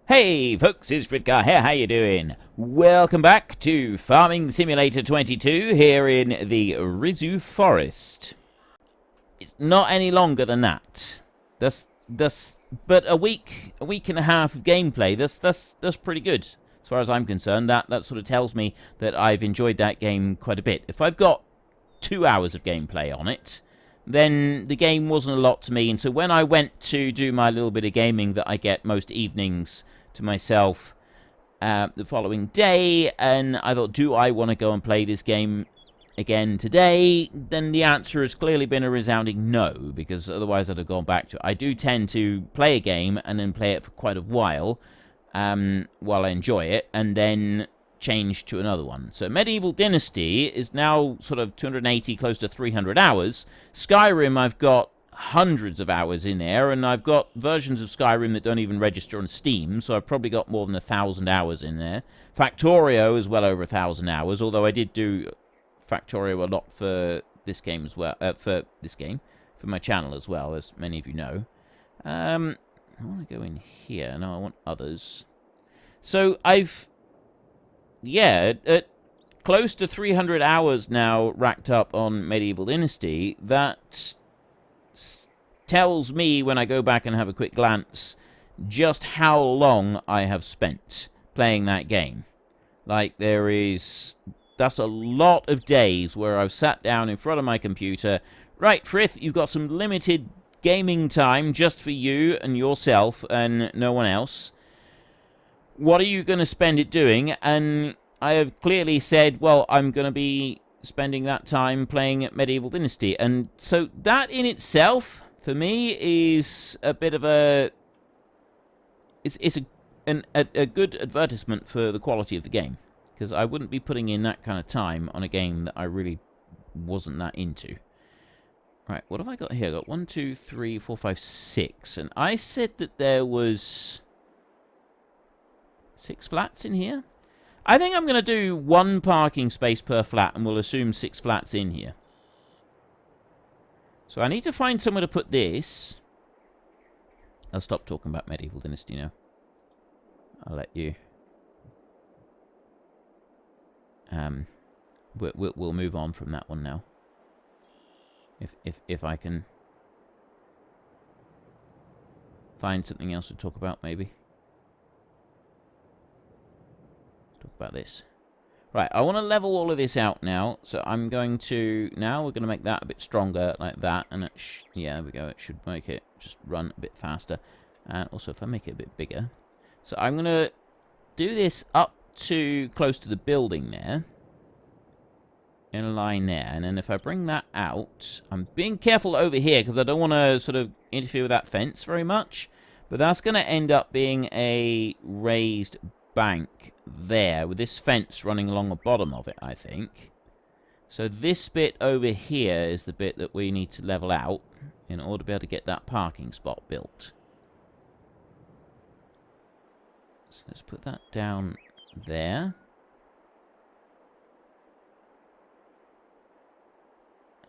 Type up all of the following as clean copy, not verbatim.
Hey folks, it's Frithgar here, how you doing? Welcome back to Farming Simulator 22 here in the Risoux Forest. It's not any longer than that. But a week and a half of gameplay, that's pretty good. As far as I'm concerned, that sort of tells me that I've enjoyed that game quite a bit. If I've got 2 hours of gameplay on it, then the game wasn't a lot to me. And so when I went to do my little bit of gaming that I get most evenings to myself the following day, and I thought, do I want to go and play this game again today? Then the answer has clearly been a resounding no, because otherwise I'd have gone back to it. I do tend to play a game and then play it for quite a while I enjoy it, and then change to another one. So Medieval Dynasty is now sort of 280, close to 300 hours. Skyrim, I've got hundreds of hours in there, and I've got versions of Skyrim that don't even register on Steam, so I've probably got more than 1,000 hours in there. Factorio is well over 1,000 hours, although I did do Factorio a lot for this game as well, for my channel as well, as many of you know. I want to go in here. No, I want others. So at close to 300 hours now racked up on Medieval Dynasty. That tells me, when I go back and have a quick glance, just how long I have spent playing that game. Like, that's a lot of days where I've sat down in front of my computer. Right, Frith, you've got some limited gaming time just for you and yourself and no one else. What are you going to spend it doing? And I have clearly said, well, I'm going to be spending that time playing at Medieval Dynasty. And so that in itself, for me, is a bit of a... It's a good advertisement for the quality of the game. Because I wouldn't be putting in that kind of time on a game that I really wasn't that into. Right, what have I got here? I've got 1, 2, 3, 4, 5, 6. And I said that there was 6 flats in here. I think I'm going to do 1 parking space per flat, and we'll assume 6 flats in here. So I need to find somewhere to put this. I'll stop talking about Medieval Dynasty now. I'll let you... We'll move on from that one now. If I can find something else to talk about, maybe. Talk about this. Right, I want to level all of this out now. So I'm going to... Now we're going to make that a bit stronger, like that. And it yeah, there we go. It should make it just run a bit faster. And also, if I make it a bit bigger. So I'm going to do this up to close to the building there. In a line there. And then if I bring that out... I'm being careful over here, because I don't want to sort of interfere with that fence very much. But that's going to end up being a raised bank there, with this fence running along the bottom of it, I think. So this bit over here is the bit that we need to level out in order to be able to get that parking spot built. So let's put that down there.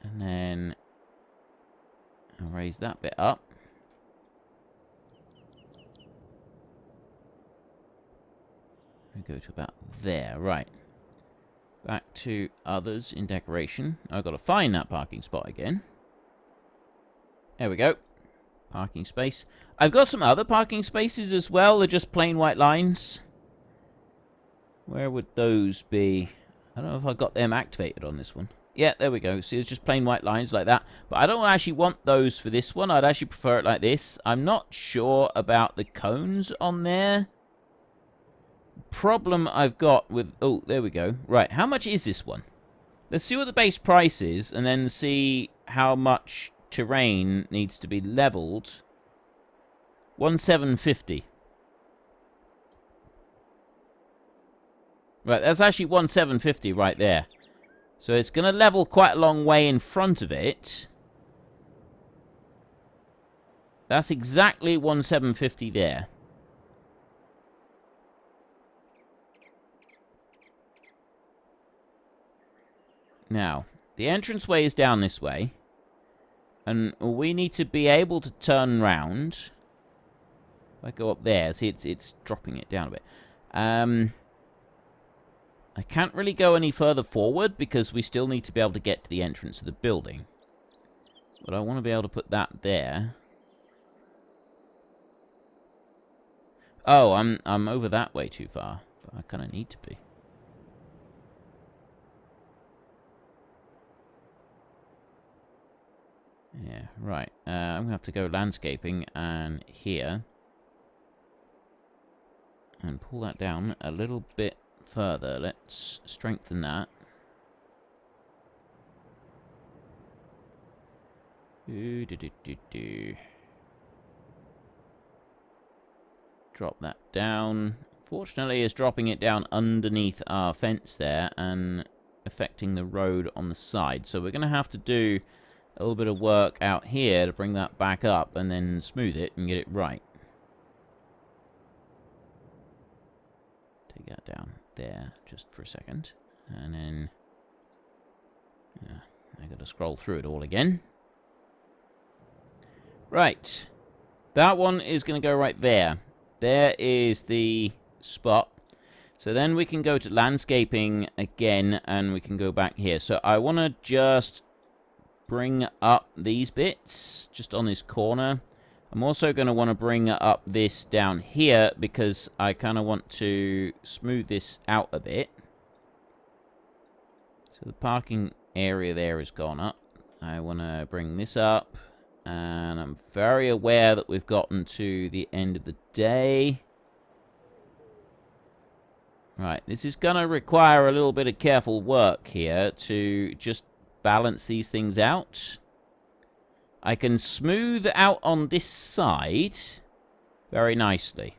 And then I'll raise that bit up. Go to about there. Right. Back to others in decoration. I've got to find that parking spot again. There we go. Parking space. I've got some other parking spaces as well. They're just plain white lines. Where would those be? I don't know if I got them activated on this one. Yeah, there we go. See, it's just plain white lines like that. But I don't actually want those for this one. I'd actually prefer it like this. I'm not sure about the cones on there. Problem I've got with... Oh, there we go. Right, how much is this one? Let's see what the base price is, and then see how much terrain needs to be leveled. 1,750. Right, that's actually 1,750 right there. So it's going to level quite a long way in front of it. That's exactly 1,750 there. Now, the entranceway is down this way. And we need to be able to turn round If I go up there, see, it's dropping it down a bit. I can't really go any further forward because we still need to be able to get to the entrance of the building. But I want to be able to put that there. Oh, I'm over that way too far. But I kind of need to be. Yeah, right. I'm going to have to go landscaping and here. And pull that down a little bit further. Let's strengthen that. Drop that down. Fortunately, it's dropping it down underneath our fence there and affecting the road on the side. So we're going to have to do a little bit of work out here to bring that back up and then smooth it and get it right. Take that down there just for a second. And then I got to scroll through it all again. Right. That one is going to go right there. There is the spot. So then we can go to landscaping again and we can go back here. So I want to just bring up these bits just on this corner. I'm also going to want to bring up this down here because I kind of want to smooth this out a bit. So the parking area there has gone up. I want to bring this up. And I'm very aware that we've gotten to the end of the day. Right, this is going to require a little bit of careful work here to just balance these things out. I can smooth out on this side very nicely.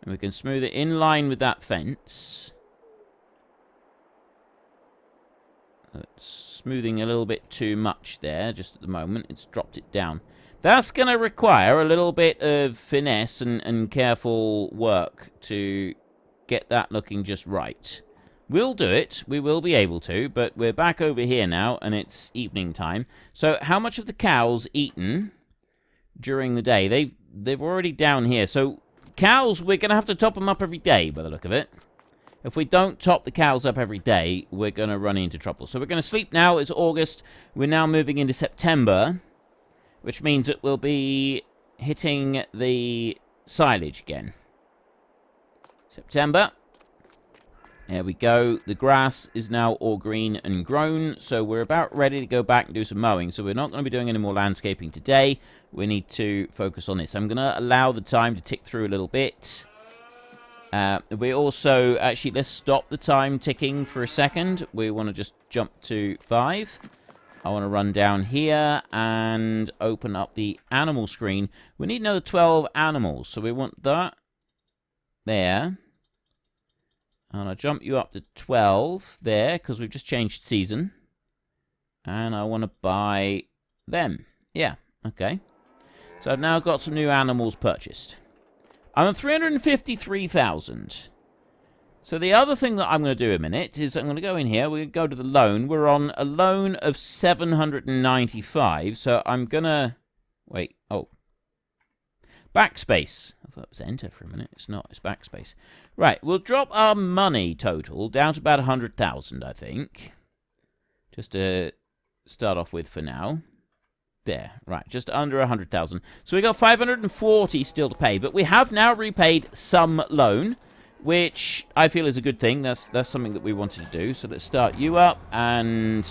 And we can smooth it in line with that fence. It's smoothing a little bit too much there just at the moment. It's dropped it down. That's going to require a little bit of finesse and careful work to get that looking just right. We'll do it. We will be able to, but we're back over here now, and it's evening time. So how much have the cows eaten during the day? They're already down here. So cows, we're going to have to top them up every day by the look of it. If we don't top the cows up every day, we're going to run into trouble. So we're going to sleep now. It's August. We're now moving into September, which means that we'll be hitting the silage again. September. There we go. The grass is now all green and grown, so we're about ready to go back and do some mowing. So we're not going to be doing any more landscaping today. We need to focus on this. I'm going to allow the time to tick through a little bit. We also, actually, let's stop the time ticking for a second. We want to just jump to 5. I want to run down here and open up the animal screen. We need another 12 animals, so we want that there. And I'll jump you up to 12 there, because we've just changed season. And I want to buy them. Yeah, okay. So I've now got some new animals purchased. I'm at 353,000. So the other thing that I'm going to do in a minute is I'm going to go in here. We're going to go to the loan. We're on a loan of 795. So I'm going to... Wait. Oh. Backspace. I thought it was enter for a minute. It's not. It's backspace. Right. We'll drop our money total down to about 100,000, I think. Just to start off with for now. There, right, just under 100,000. So we got 540 still to pay, but we have now repaid some loan, which I feel is a good thing. That's something that we wanted to do. So let's start you up and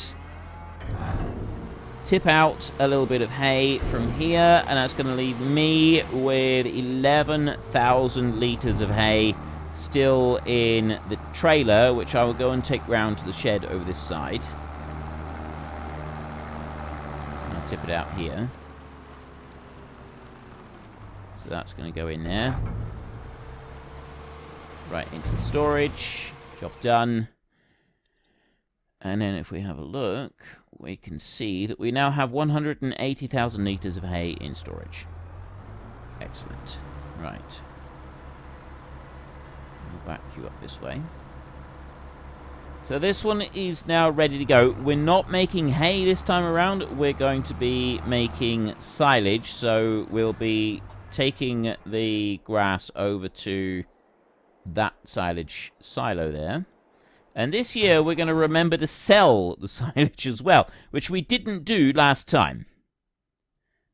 tip out a little bit of hay from here, and that's going to leave me with 11,000 litres of hay still in the trailer, which I will go and take round to the shed over this side. Tip it out here. So that's going to go in there. Right into the storage. Job done. And then if we have a look, we can see that we now have 180,000 litres of hay in storage. Excellent. Right. I'll back you up this way. So this one is now ready to go. We're not making hay this time around. We're going to be making silage. So we'll be taking the grass over to that silage silo there. And this year, we're going to remember to sell the silage as well, which we didn't do last time.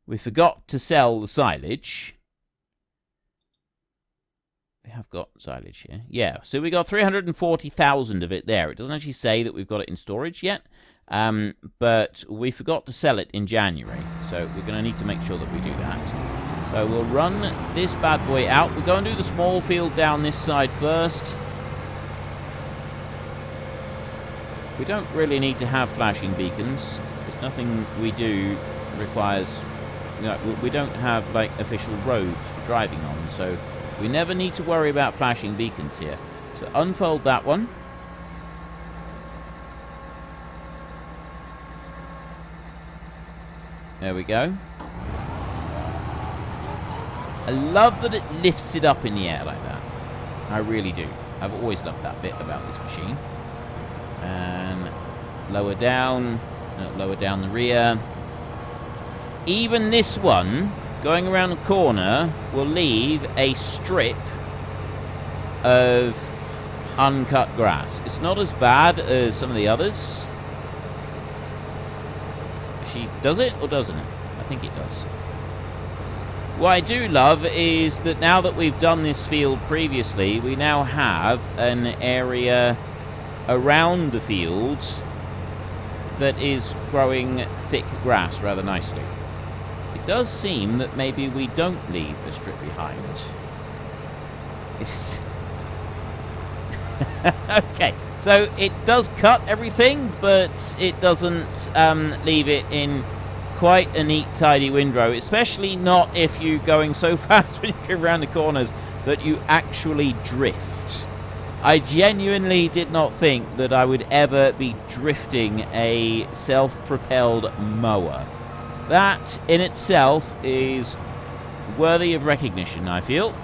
We forgot to sell the silage. We have got silage here. Yeah, so we got 340,000 of it there. It doesn't actually say that we've got it in storage yet, but we forgot to sell it in January. So we're going to need to make sure that we do that. So we'll run this bad boy out. We'll go and do the small field down this side first. We don't really need to have flashing beacons. There's nothing we do requires... No, we don't have, like, official roads for driving on, so we never need to worry about flashing beacons here. So unfold that one. There we go. I love that it lifts it up in the air like that. I really do. I've always loved that bit about this machine. And lower down the rear. Even this one, going around the corner, will leave a strip of uncut grass. It's not as bad as some of the others. She does it or doesn't it? I think it does. What I do love is that now that we've done this field previously, we now have an area around the field that is growing thick grass rather nicely. It does seem that maybe we don't leave a strip behind. It's okay, so it does cut everything, but it doesn't leave it in quite a neat, tidy windrow, especially not if you're going so fast when you go around the corners that you actually drift. I genuinely did not think that I would ever be drifting a self-propelled mower. That in itself is worthy of recognition, I feel.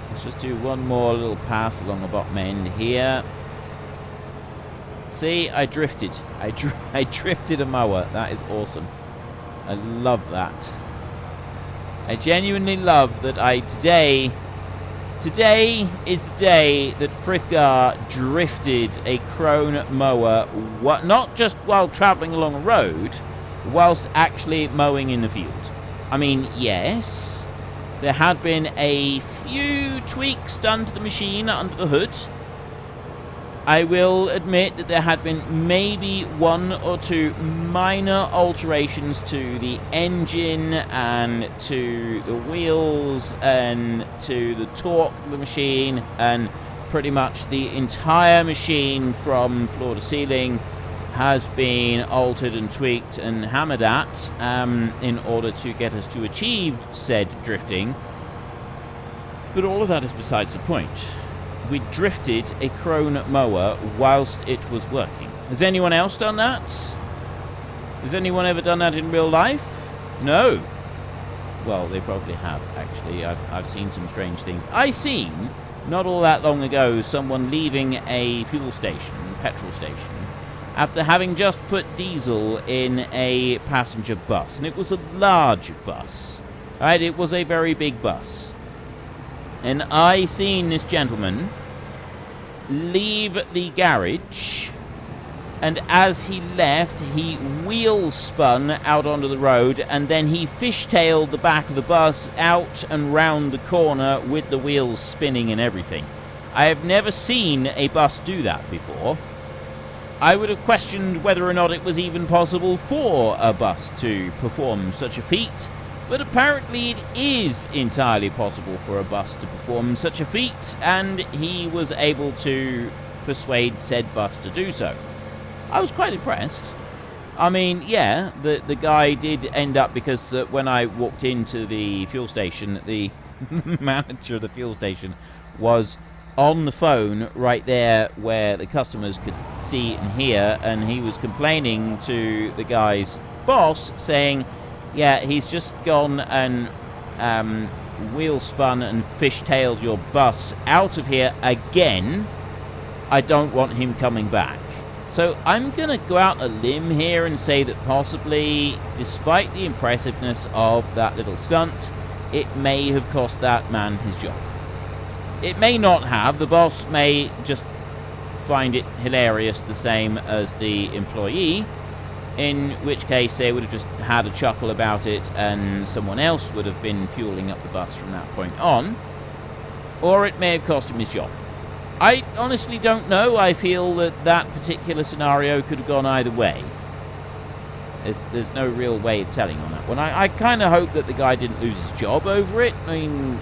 Let's just do one more little pass along the bottom end here. See, I drifted. I drifted a mower. That is awesome. I love that. I genuinely love that Today is the day that Frithgar drifted a Krone mower, not just while travelling along a road, whilst actually mowing in the field. I mean, yes, there had been a few tweaks done to the machine under the hood. I will admit that there had been maybe one or two minor alterations to the engine and to the wheels and to the torque of the machine, and pretty much the entire machine from floor to ceiling has been altered and tweaked and hammered at in order to get us to achieve said drifting. But all of that is besides the point. We drifted a Krone mower whilst it was working. Has anyone else done that? Has anyone ever done that in real life? No. Well, they probably have, actually. I've seen some strange things. I seen, not all that long ago, someone leaving a fuel station, petrol station, after having just put diesel in a passenger bus. And it was a large bus. Right? It was a very big bus. And I seen this gentleman leave the garage, and as he left, he wheel spun out onto the road, and then he fishtailed the back of the bus out and round the corner with the wheels spinning and everything. I have never seen a bus do that before. I would have questioned whether or not it was even possible for a bus to perform such a feat. But apparently it is entirely possible for a bus to perform such a feat, and he was able to persuade said bus to do so. I was quite impressed. I mean, yeah, the guy did end up, because when I walked into the fuel station, the manager of the fuel station was on the phone right there where the customers could see and hear, and he was complaining to the guy's boss, saying, yeah, he's just gone and wheel spun and fishtailed your bus out of here again. I don't want him coming back. So I'm going to go out on a limb here and say that possibly, despite the impressiveness of that little stunt, it may have cost that man his job. It may not have. The boss may just find it hilarious the same as the employee, in which case they would have just had a chuckle about it and someone else would have been fueling up the bus from that point on. Or it may have cost him his job. I honestly don't know. I feel that that particular scenario could have gone either way. There's no real way of telling on that one. I kind of hope that the guy didn't lose his job over it. I mean,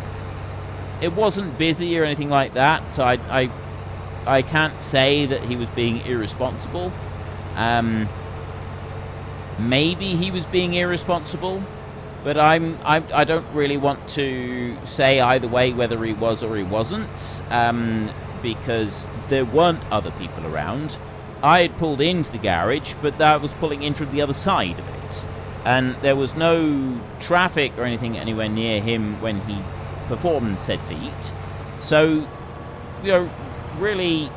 it wasn't busy or anything like that, so I can't say that he was being irresponsible. Maybe he was being irresponsible, but I don't really want to say either way whether he was or he wasn't, because there weren't other people around. I had pulled into the garage, but I was pulling in from the other side of it, and there was no traffic or anything anywhere near him when he performed said feat. So, you know, really,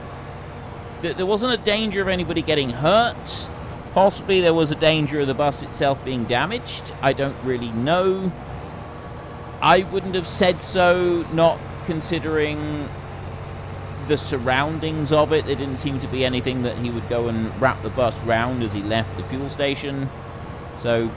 there wasn't a danger of anybody getting hurt. Possibly there was a danger of the bus itself being damaged. I don't really know. I wouldn't have said so, not considering the surroundings of it. There didn't seem to be anything that he would go and wrap the bus round as he left the fuel station. So,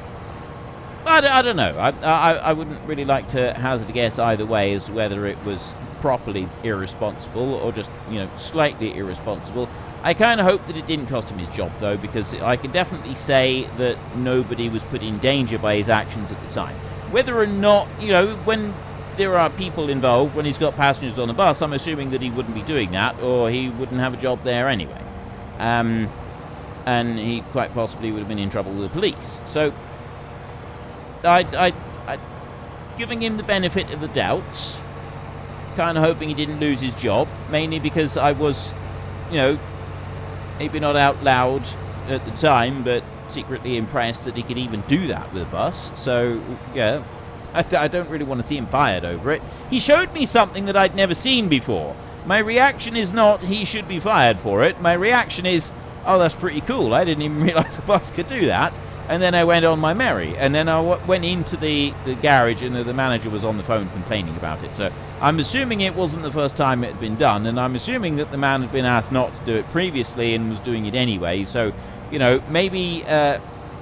I don't know. I wouldn't really like to hazard a guess either way as to whether it was properly irresponsible or just, you know, slightly irresponsible. I kind of hope that it didn't cost him his job, though, because I can definitely say that nobody was put in danger by his actions at the time. Whether or not, you know, when there are people involved, when he's got passengers on the bus, I'm assuming that he wouldn't be doing that, or he wouldn't have a job there anyway. And he quite possibly would have been in trouble with the police. So, I giving him the benefit of the doubt, kind of hoping he didn't lose his job, mainly because I was, you know, maybe not out loud at the time, but secretly impressed that he could even do that with a bus. So, yeah, I don't really want to see him fired over it. He showed me something that I'd never seen before. My reaction is not, he should be fired for it. My reaction is, oh, that's pretty cool. I didn't even realize a bus could do that. And then I went on my merry. And then I went into the garage, and the manager was on the phone complaining about it. So I'm assuming it wasn't the first time it had been done, and I'm assuming that the man had been asked not to do it previously and was doing it anyway. So, you know, maybe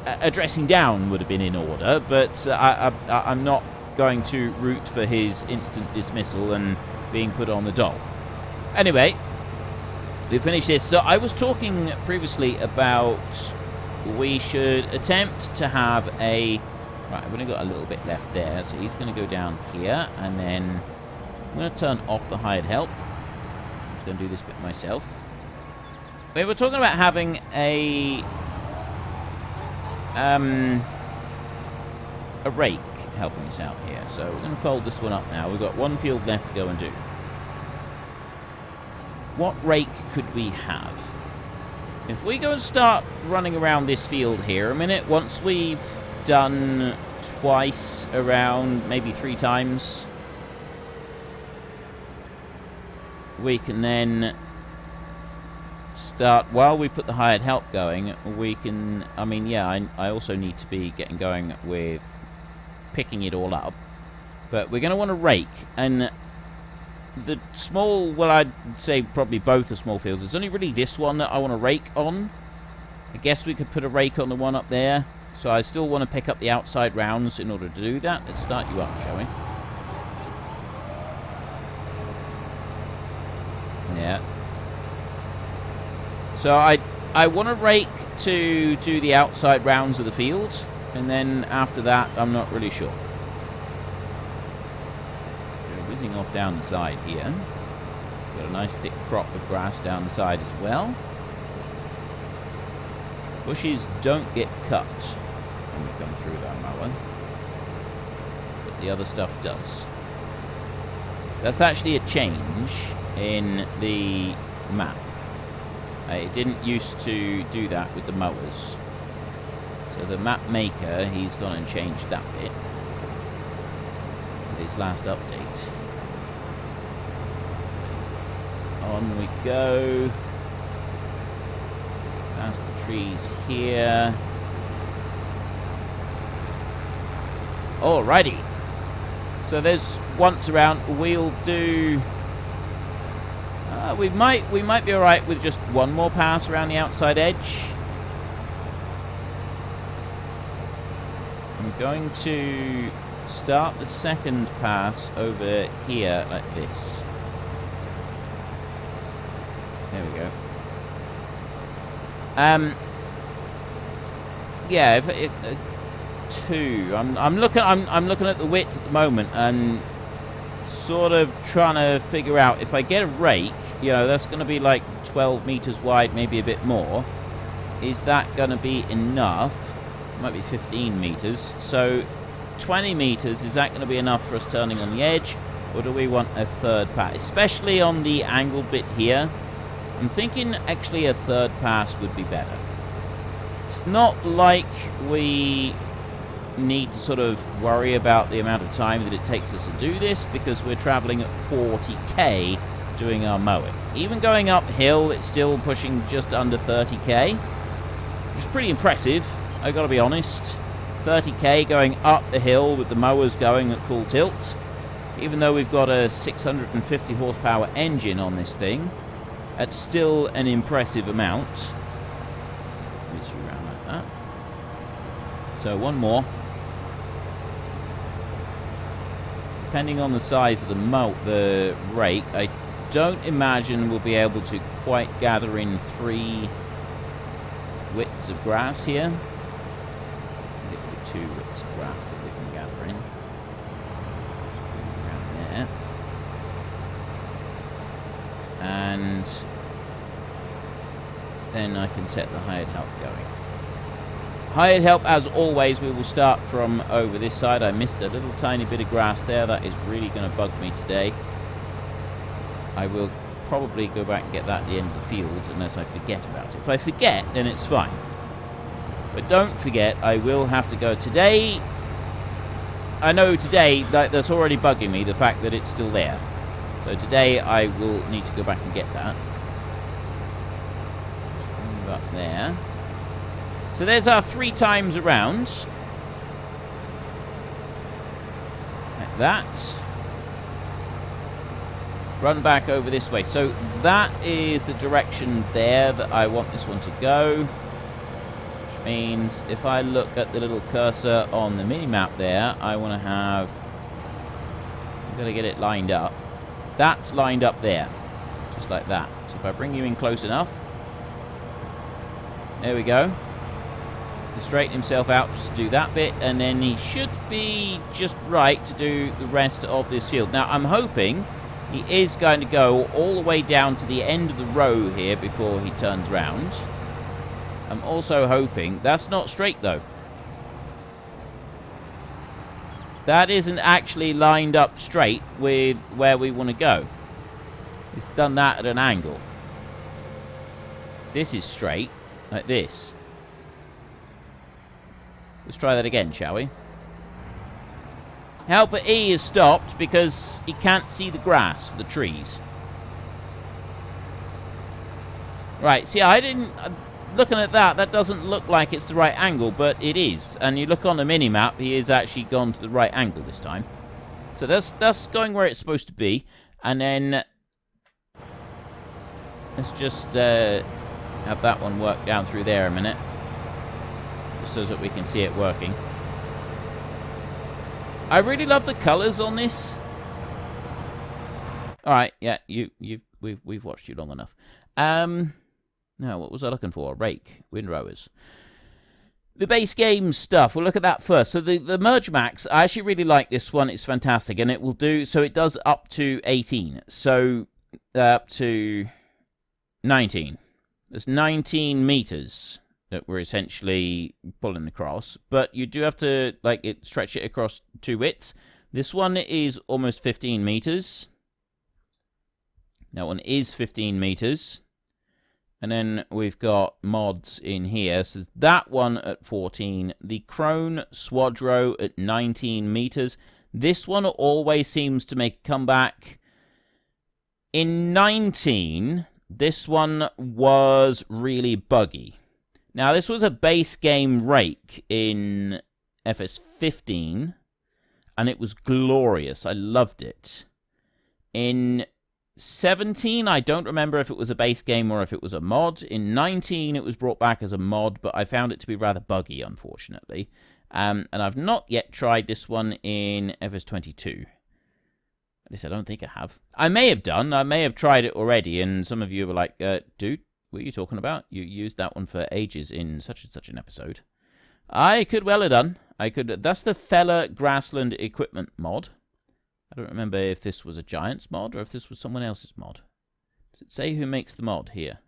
addressing down would have been in order, but I'm not going to root for his instant dismissal and being put on the dole. Anyway, we finished this. So I was talking previously about we should attempt to have a... Right, I've only got a little bit left there, so he's going to go down here, and then I'm going to turn off the hired help. I'm just going to do this bit myself. We were talking about having a rake helping us out here. So we're going to fold this one up now. We've got one field left to go and do. What rake could we have? If we go and start running around this field here a minute, once we've done twice around, maybe 3 times, we can then start, while we put the hired help going, we can, I mean, yeah, I also need to be getting going with picking it all up, but we're going to want to rake, and the small, well, I'd say probably both the small fields. There's only really this one that I want to rake on. I guess we could put a rake on the one up there. So I still want to pick up the outside rounds in order to do that. Let's start you up, shall we? Yeah. So I want to rake to do the outside rounds of the field. And then after that, I'm not really sure. Whizzing off down the side here. Got a nice thick crop of grass down the side as well. Bushes don't get cut when we come through that mower, but the other stuff does. That's actually a change in the map. It didn't used to do that with the mowers. So the map maker, he's gone and changed that bit with his last update. On we go. Past the trees here. Alrighty. So there's once around. We'll do... we might be alright with just one more pass around the outside edge. I'm going to start the second pass over here like this. There we go. Yeah, if two. I'm looking at the width at the moment and sort of trying to figure out if I get a rake, you know, that's going to be like 12 meters wide, maybe a bit more. Is that going to be enough? It might be 15 meters. So 20 meters, is that going to be enough for us turning on the edge, or do we want a third pass? Especially on the angle bit here, I'm thinking actually a third pass would be better. It's not like we need to sort of worry about the amount of time that it takes us to do this, because we're traveling at 40k doing our mowing. Even going uphill, it's still pushing just under 30k, which is pretty impressive, I gotta be honest. 30k going up the hill with the mowers going at full tilt, even though we've got a 650 horsepower engine on this thing. That's still an impressive amount. So whiz you around like that. So one more. Depending on the size of the rake, I don't imagine we'll be able to quite gather in 3 widths of grass here. Maybe 2 widths of grass that we can gather in. Around there. And then I can set the hired help going. Hired help, as always, we will start from over this side. I missed a little tiny bit of grass there. That is really going to bug me today. I will probably go back and get that at the end of the field, unless I forget about it. If I forget, then it's fine. But don't forget, I will have to go today. I know today that that's already bugging me, the fact that it's still there. So today I will need to go back and get that. Just move up there. So there's our 3 times around. Like that. Run back over this way. So that is the direction there that I want this one to go. Which means if I look at the little cursor on the mini-map there, I want to have... I've got to get it lined up. That's lined up there. Just like that. So if I bring you in close enough. There we go. He'll straighten himself out just to do that bit, and then he should be just right to do the rest of this field. Now, I'm hoping he is going to go all the way down to the end of the row here before he turns round. I'm also hoping... That's not straight, though. That isn't actually lined up straight with where we want to go. It's done that at an angle. This is straight, like this. Let's try that again, shall we? Helper E is stopped because he can't see the grass for the trees. Right, see, I didn't... looking at that, that doesn't look like it's the right angle, but it is. And you look on the mini-map, he is actually gone to the right angle this time. So that's going where it's supposed to be. And then... let's just have that one work down through there a minute. Just so that we can see it working. I really love the colours on this. Alright, yeah, we've watched you long enough. Now, what was I looking for? Rake, windrowers. The base game stuff, we'll look at that first. So the Merge Max, I actually really like this one. It's fantastic, and it will do, so it does up to 18. So, up to 19. There's 19 meters that we're essentially pulling across, but you do have to stretch it across 2 widths. This one is almost 15 meters. That one is 15 meters. And then we've got mods in here. So that one at 14. The Crone Swadro at 19 meters. This one always seems to make a comeback. In 19, this one was really buggy. Now, this was a base game rake in FS15. and it was glorious. I loved it. In 17, I don't remember if it was a base game or if it was a mod. In 19, it was brought back as a mod, but I found it to be rather buggy, unfortunately. And I've not yet tried this one in FS22. At least I don't think I have. I may have done. I may have tried it already, and some of you were like, dude, what are you talking about? You used that one for ages in such and such an episode. I could well have done. That's the Fella Grassland Equipment mod. I don't remember if this was a Giants mod or if this was someone else's mod. Does it say who makes the mod here?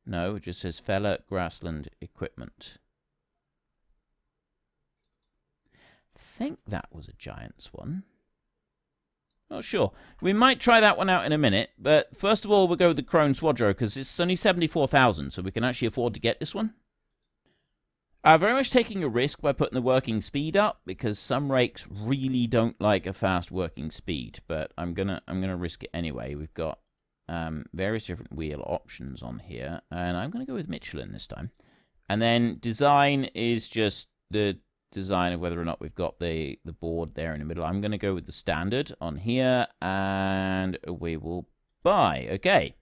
No, it just says Fella Grassland Equipment. I think that was a Giants one. Not sure. We might try that one out in a minute, but first of all, we'll go with the Krone Swadro, because it's only 74,000, so we can actually afford to get this one. I'm very much taking a risk by putting the working speed up, because some rakes really don't like a fast working speed, but I'm gonna risk it anyway. We've got various different wheel options on here, and I'm gonna go with Michelin this time. And then design is just the design of whether or not we've got the board there in the middle. I'm going to go with the standard on here, and we will buy. Okay.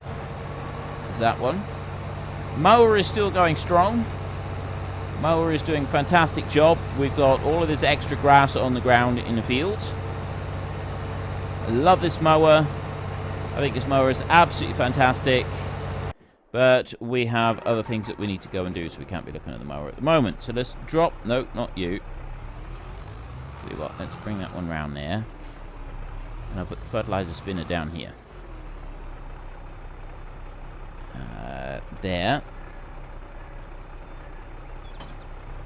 There's that one. Mower is still going strong. Mower is doing a fantastic job. We've got all of this extra grass on the ground in the field. I love this mower. I think this mower is absolutely fantastic. But we have other things that we need to go and do, so we can't be looking at the mower at the moment. So let's drop... No, not you. Tell you what, let's bring that one round there. And I'll put the fertilizer spinner down here. There.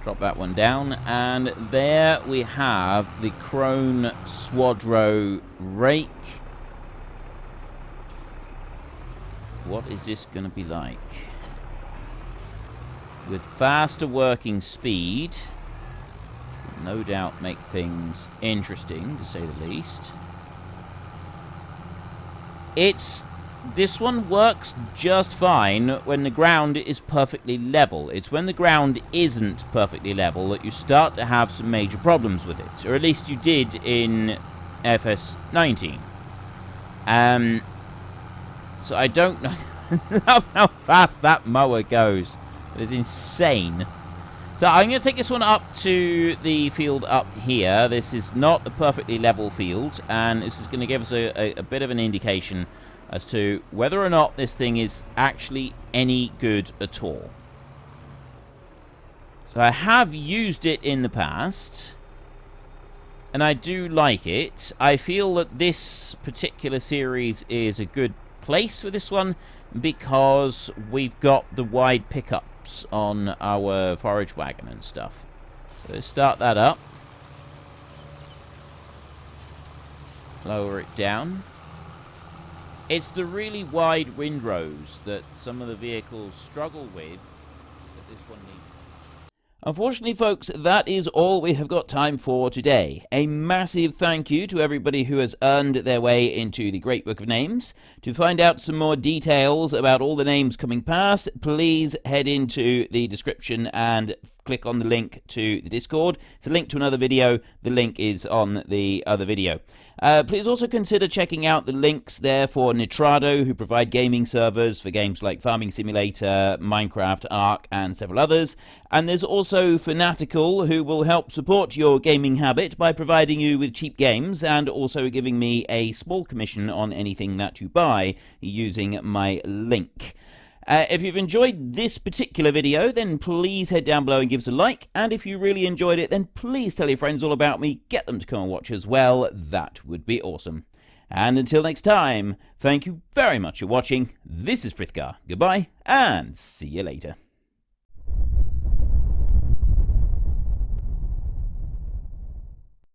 Drop that one down. And there we have the Krone Swadro rake. What is this going to be like? With faster working speed, no doubt make things interesting, to say the least. This one works just fine when the ground is perfectly level. It's when the ground isn't perfectly level that you start to have some major problems with it. Or at least you did in FS19. So I don't know how fast that mower goes. It is insane. So I'm going to take this one up to the field up here. This is not a perfectly level field, and this is going to give us a bit of an indication as to whether or not this thing is actually any good at all. So I have used it in the past, and I do like it. I feel that this particular series is a good place for this one because we've got the wide pickups on our forage wagon and stuff. So let's start that up. Lower it down. It's the really wide windrows that some of the vehicles struggle with that this one needs. Unfortunately, folks, that is all we have got time for today. A massive thank you to everybody who has earned their way into the Great Book of Names. To find out some more details about all the names coming past, please head into the description and click on the link to the Discord. It's a link to another video. The link is on the other video. Please also consider checking out the links there for Nitrado, who provide gaming servers for games like Farming Simulator, Minecraft, Ark, and several others. And there's also Fanatical, who will help support your gaming habit by providing you with cheap games and also giving me a small commission on anything that you buy using my link. If you've enjoyed this particular video, then please head down below and give us a like. And if you really enjoyed it, then please tell your friends all about me. Get them to come and watch as well. That would be awesome. And until next time, thank you very much for watching. This is Frithgar. Goodbye, and see you later.